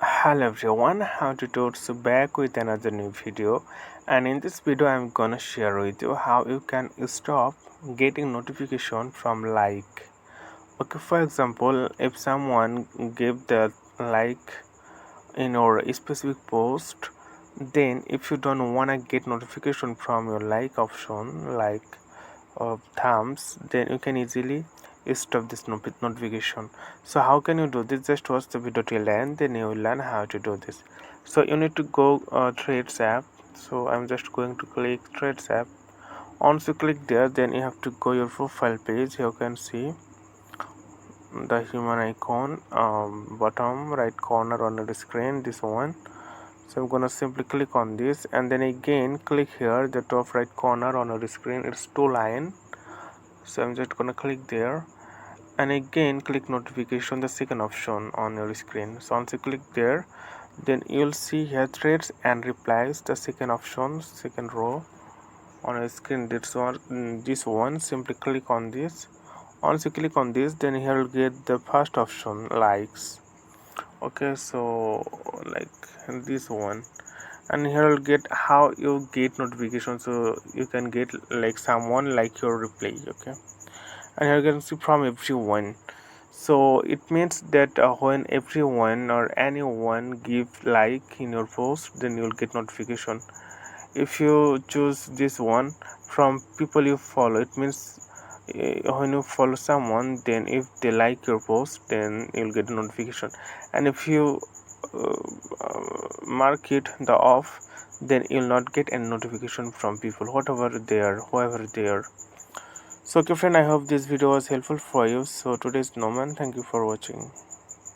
Hello everyone, how to do so back with another new video, and in this video I'm gonna share with you how you can stop getting notification from like. Okay, for example, if someone gave the like in your specific post, then if you don't wanna get notification from your like option, like thumbs, then you can easily stop this notification. So how can you do this? Just watch the video till end, then you will learn how to do this. So you need to go Threads app. So I'm just going to click Threads app. Once you click there, then you have to go your profile page. You can see the human icon, bottom right corner on the screen, this one. So I'm gonna simply click on this, and then again click here, the top right corner on the screen. It's two line. So I'm just gonna click there, and again click notification, the second option on your screen. So once you click there, then you'll see here threads and replies, the second option, second row on your screen. This one simply click on this. Once you click on this, then here you'll get the first option, likes. Okay, so like this one, and here you'll get how you get notification. So you can get like someone like your reply. Okay, and here you can see from everyone. So it means that when everyone or anyone give like in your post, then you'll get notification. If you choose this one, from people you follow, it means when you follow someone, then if they like your post, then you'll get a notification. And if you mark it the off, then you'll not get any notification from people, whatever they are, whoever they are. So okay friend, I hope this video was helpful for you. So today's Noman, thank you for watching.